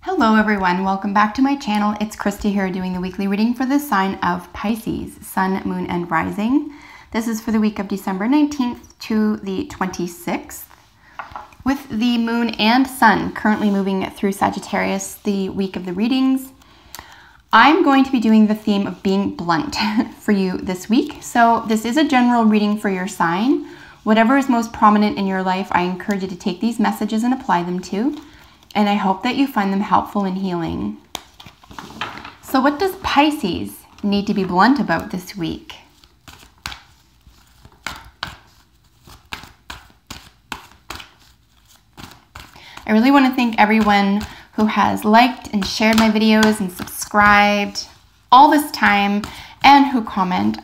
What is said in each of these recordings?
Hello everyone, welcome back to my channel. It's Krista here doing the weekly reading for the sign of Pisces, Sun, Moon, and Rising. This is for the week of December 19th to the 26th, with the Moon and Sun currently moving through Sagittarius the week of the readings. I'm going to be doing the theme of being blunt for you this week. So this is a general reading for your sign. Whatever is most prominent in your life, I encourage you to take these messages and apply them to. And I hope that you find them helpful and healing. So what does Pisces need to be blunt about this week? I really want to thank everyone who has liked and shared my videos and subscribed all this time and who comment.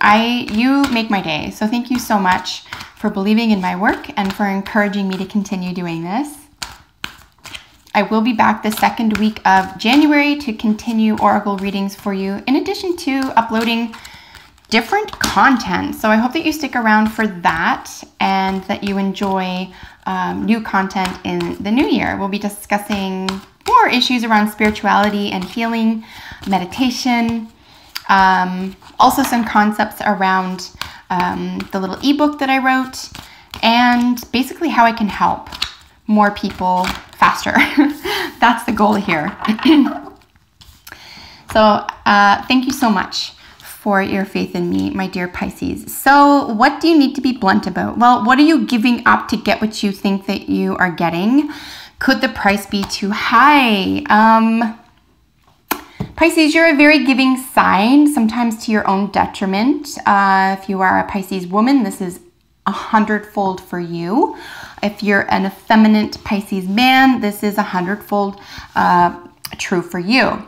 You make my day. So thank you so much for believing in my work and for encouraging me to continue doing this. I will be back the second week of January to continue oracle readings for you, in addition to uploading different content. So I hope that you stick around for that and that you enjoy new content in the new year. We'll be discussing more issues around spirituality and healing, meditation, also some concepts around the little ebook that I wrote, and basically how I can help more people faster. That's the goal here. So thank you so much for your faith in me, my dear Pisces. So what do you need to be blunt about? Well, what are you giving up to get what you think that you are getting? Could the price be too high? Pisces, you're a very giving sign, sometimes to your own detriment. If you are a Pisces woman, this is 100-fold for you. If you're an effeminate Pisces man, this is 100-fold true for you.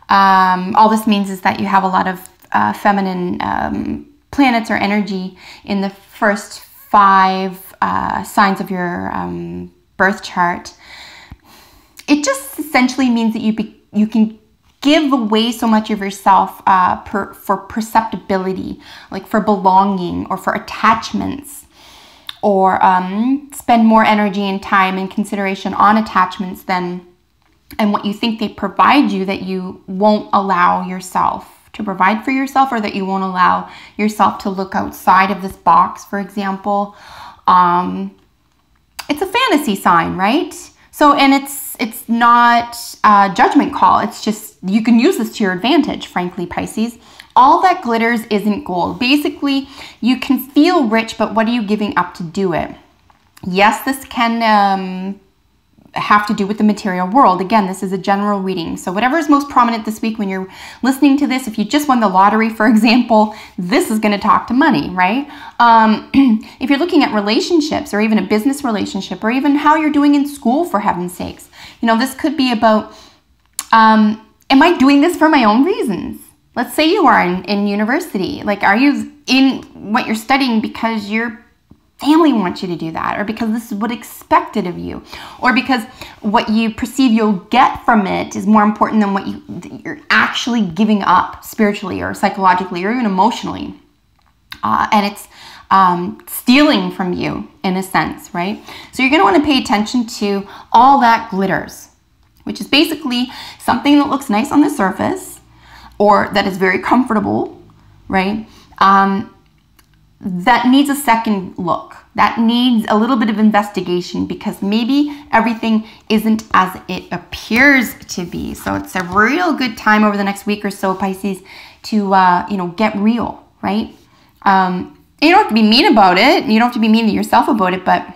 All this means is that you have a lot of feminine planets or energy in the first 5 signs of your birth chart. It just essentially means that you can give away so much of yourself for perceptibility, like for belonging or for attachments, or spend more energy and time and consideration on attachments and what you think they provide you, that you won't allow yourself to provide for yourself, or that you won't allow yourself to look outside of this box, for example. It's a fantasy sign, right? So, and it's not a judgment call. It's just, you can use this to your advantage, frankly, Pisces. All that glitters isn't gold. Basically, you can feel rich, but what are you giving up to do it? Yes, this can have to do with the material world. Again, this is a general reading. So whatever is most prominent this week when you're listening to this, if you just won the lottery, for example, this is going to talk to money, right? If you're looking at relationships, or even a business relationship, or even how you're doing in school, for heaven's sakes, you know, this could be about, am I doing this for my own reasons? Let's say you are in university. Like, are you in what you're studying because your family wants you to do that, or because this is what's expected of you, or because what you perceive you'll get from it is more important than what you're actually giving up spiritually or psychologically or even emotionally, and it's stealing from you in a sense, right? So you're going to want to pay attention to all that glitters, which is basically something that looks nice on the surface, or that is very comfortable, right? That needs a second look. That needs a little bit of investigation, because maybe everything isn't as it appears to be. So it's a real good time over the next week or so, Pisces, to you know, get real, right? You don't have to be mean about it. You don't have to be mean to yourself about it, but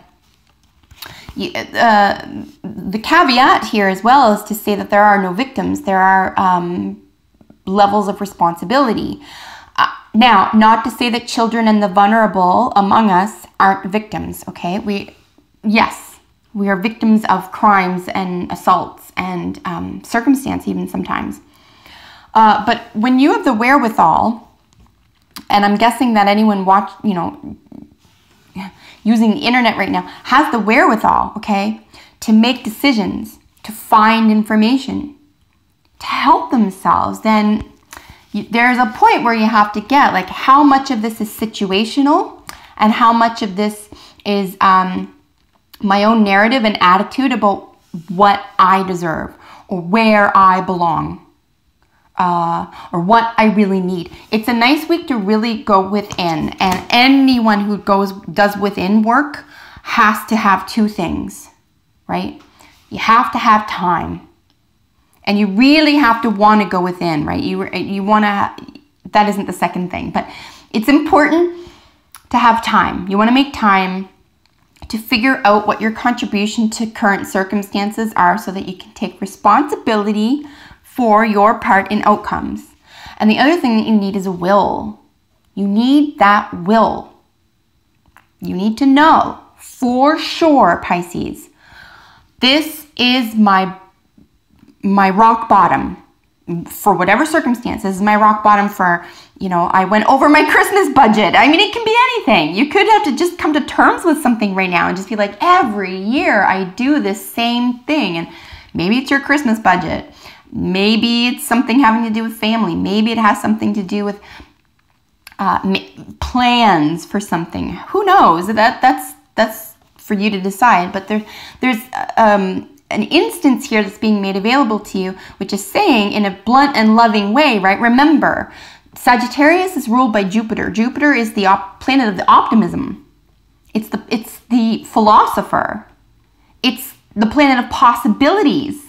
the caveat here as well is to say that there are no victims. There are levels of responsibility. Now, not to say that children and the vulnerable among us aren't victims, okay? Yes, we are victims of crimes and assaults and circumstance even sometimes. But when you have the wherewithal, and I'm guessing that anyone using the internet right now has the wherewithal, okay, to make decisions, to find information, to help themselves, then there's a point where you have to get, like, how much of this is situational and how much of this is my own narrative and attitude about what I deserve, or where I belong, or what I really need. It's a nice week to really go within, and anyone who does within work has to have two things, right? You have to have time, and you really have to want to go within, right? You want to, that isn't the second thing, but it's important to have time. You want to make time to figure out what your contribution to current circumstances are so that you can take responsibility for your part in outcomes. And the other thing that you need is a will. You need that will. You need to know for sure, Pisces, this is my rock bottom for whatever circumstances. This is my rock bottom for, I went over my Christmas budget. I mean, it can be anything. You could have to just come to terms with something right now and just be like, every year I do this same thing. And maybe it's your Christmas budget. Maybe it's something having to do with family. Maybe it has something to do with plans for something. Who knows? That's for you to decide. But there's an instance here that's being made available to you, which is saying in a blunt and loving way, right? Remember, Sagittarius is ruled by Jupiter. Jupiter is the planet of the optimism. It's the philosopher. It's the planet of possibilities.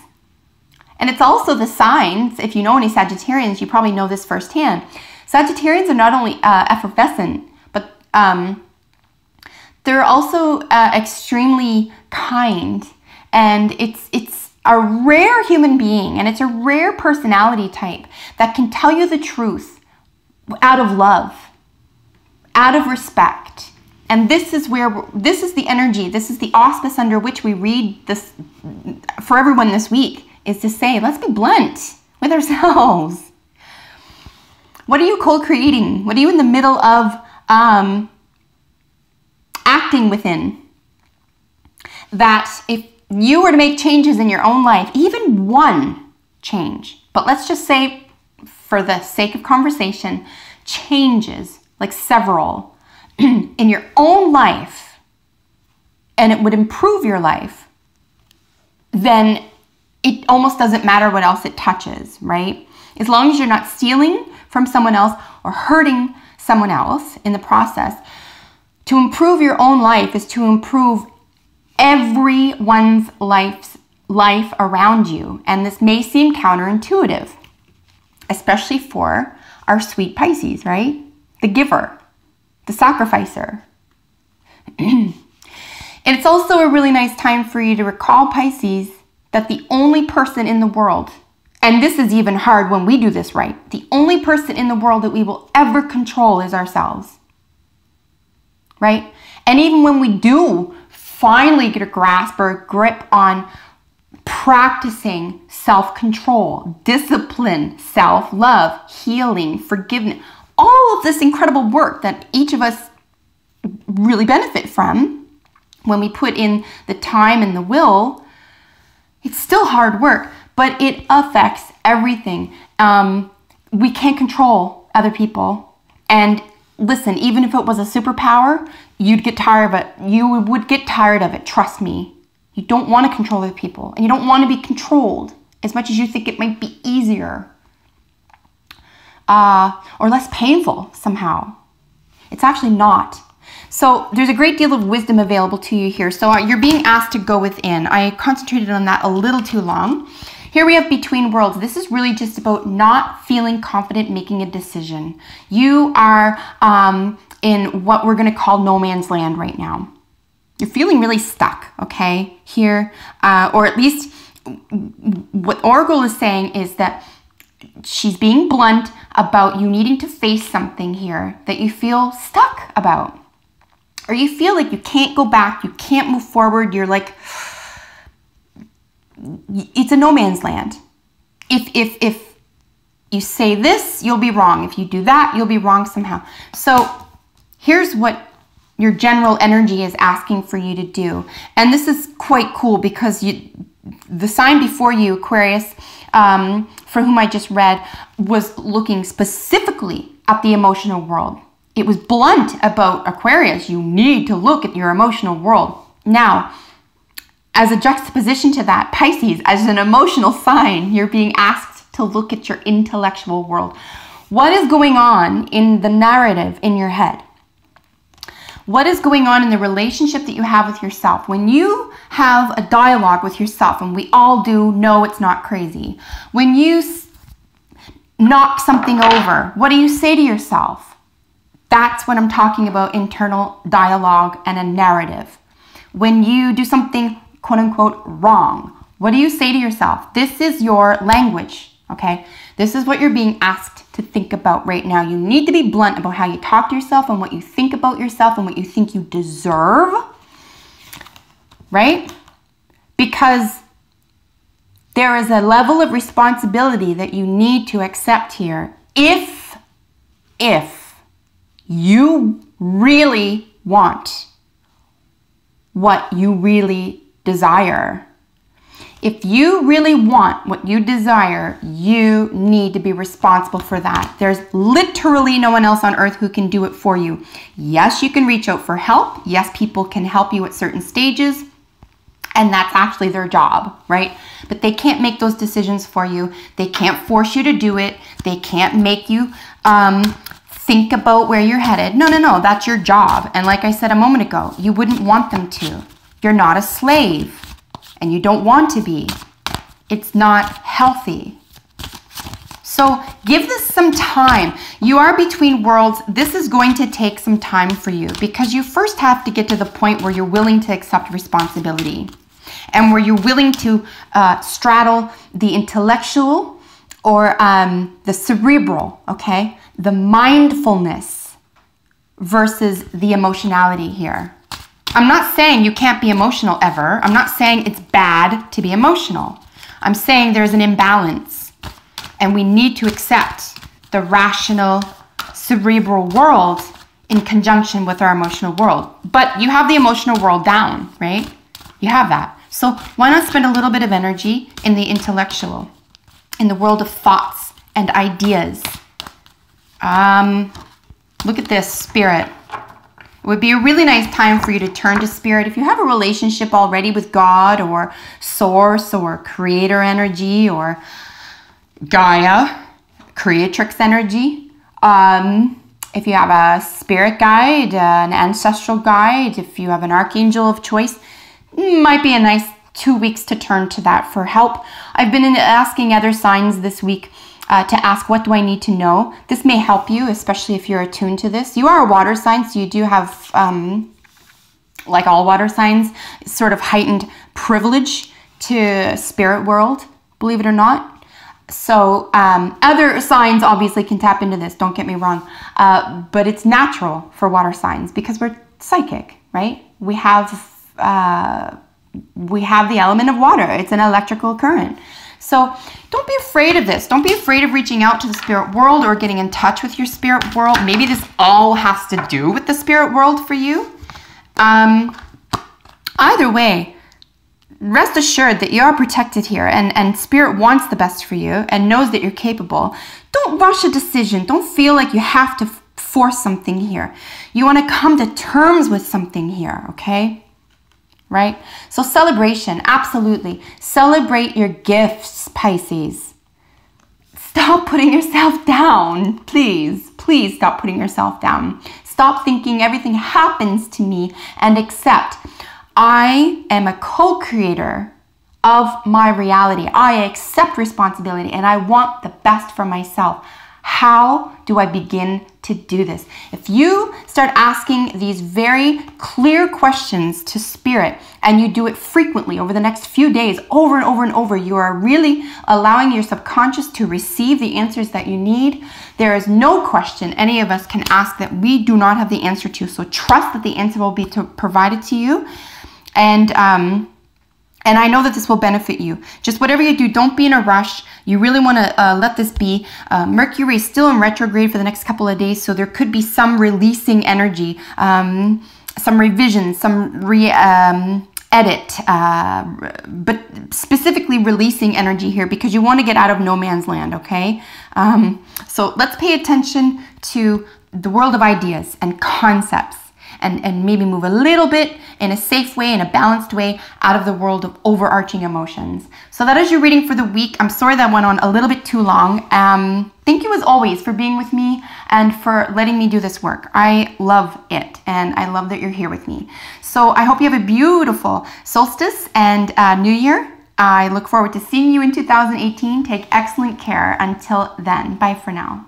And it's also the signs, if you know any Sagittarians, you probably know this firsthand. Sagittarians are not only effervescent, but they're also extremely kind. And it's a rare human being, and it's a rare personality type that can tell you the truth out of love, out of respect. And this is the energy, this is the auspice under which we read this for everyone this week, is to say, let's be blunt with ourselves. What are you co-creating? What are you in the middle of acting within? That if you were to make changes in your own life, even one change, but let's just say, for the sake of conversation, changes, like several, in your own life, and it would improve your life, then it almost doesn't matter what else it touches, right? As long as you're not stealing from someone else or hurting someone else in the process. To improve your own life is to improve everyone's life around you. And this may seem counterintuitive, especially for our sweet Pisces, right? The giver, the sacrificer. And it's also a really nice time for you to recall, Pisces, that the only person in the world, and this is even hard when we do this right, the only person in the world that we will ever control is ourselves, right? And even when we do finally get a grasp or a grip on practicing self-control, discipline, self-love, healing, forgiveness, all of this incredible work that each of us really benefit from when we put in the time and the will, it's still hard work, but it affects everything. We can't control other people. And listen, even if it was a superpower, you'd get tired of it. You would get tired of it, trust me. You don't want to control other people, and you don't want to be controlled as much as you think it might be easier or less painful somehow. It's actually not. So there's a great deal of wisdom available to you here. So you're being asked to go within. I concentrated on that a little too long. Here we have between worlds. This is really just about not feeling confident making a decision. You are in what we're going to call no man's land right now. You're feeling really stuck, okay, here. Or at least what Oracle is saying is that she's being blunt about you needing to face something here that you feel stuck about. Or you feel like you can't go back, you can't move forward, you're like, it's a no man's land. If you say this, you'll be wrong. If you do that, you'll be wrong somehow. So here's what your general energy is asking for you to do. And this is quite cool because the sign before you, Aquarius, for whom I just read, was looking specifically at the emotional world. It was blunt about Aquarius. You need to look at your emotional world. Now, as a juxtaposition to that, Pisces, as an emotional sign, you're being asked to look at your intellectual world. What is going on in the narrative in your head? What is going on in the relationship that you have with yourself? When you have a dialogue with yourself, and we all do, no, it's not crazy. When you knock something over, what do you say to yourself? That's what I'm talking about, internal dialogue and a narrative. When you do something, quote unquote, wrong, what do you say to yourself? This is your language, okay? This is what you're being asked to think about right now. You need to be blunt about how you talk to yourself and what you think about yourself and what you think you deserve, right? Because there is a level of responsibility that you need to accept here if you really want what you really desire. If you really want what you desire, you need to be responsible for that. There's literally no one else on earth who can do it for you. Yes, you can reach out for help. Yes, people can help you at certain stages, and that's actually their job, right? But they can't make those decisions for you. They can't force you to do it. They can't make you think about where you're headed. No, that's your job. And like I said a moment ago, you wouldn't want them to. You're not a slave. And you don't want to be. It's not healthy. So give this some time. You are between worlds. This is going to take some time for you because you first have to get to the point where you're willing to accept responsibility and where you're willing to straddle the intellectual or the cerebral, okay? The mindfulness versus the emotionality here. I'm not saying you can't be emotional ever. I'm not saying it's bad to be emotional. I'm saying there's an imbalance and we need to accept the rational, cerebral world in conjunction with our emotional world. But you have the emotional world down, right? You have that. So why not spend a little bit of energy in the intellectual, in the world of thoughts and ideas? Look at this, Spirit. It would be a really nice time for you to turn to Spirit. If you have a relationship already with God or Source or Creator energy or Gaia, Creatrix energy. If you have a spirit guide, an ancestral guide, if you have an archangel of choice, might be a nice 2 weeks to turn to that for help. I've been asking other signs this week to ask, what do I need to know? This may help you, especially if you're attuned to this. You are a water sign, so you do have, like all water signs, sort of heightened privilege to spirit world, believe it or not. So other signs obviously can tap into this, don't get me wrong. But it's natural for water signs because we're psychic, right? We have the element of water. It's an electrical current. So don't be afraid of this. Don't be afraid of reaching out to the spirit world or getting in touch with your spirit world. Maybe this all has to do with the spirit world for you. Either way, rest assured that you are protected here and spirit wants the best for you and knows that you're capable. Don't rush a decision. Don't feel like you have to force something here. You want to come to terms with something here, okay? Right? So celebration, absolutely. Celebrate your gifts, Pisces. Stop putting yourself down. Please, please stop putting yourself down. Stop thinking everything happens to me and accept. I am a co-creator of my reality. I accept responsibility and I want the best for myself. How do I begin to do this? If you start asking these very clear questions to Spirit and you do it frequently over the next few days, over and over and over, you are really allowing your subconscious to receive the answers that you need. There is no question any of us can ask that we do not have the answer to. So trust that the answer will be provided to you. And I know that this will benefit you. Just whatever you do, don't be in a rush. You really want to let this be. Mercury is still in retrograde for the next couple of days, so there could be some releasing energy, some revision, some edit, but specifically releasing energy here because you want to get out of no man's land, okay? So let's pay attention to the world of ideas and concepts and maybe move a little bit in a safe way, in a balanced way, out of the world of overarching emotions. So that is your reading for the week. I'm sorry that went on a little bit too long. Thank you as always for being with me and for letting me do this work. I love it, and I love that you're here with me. So I hope you have a beautiful solstice and New Year. I look forward to seeing you in 2018. Take excellent care. Until then, bye for now.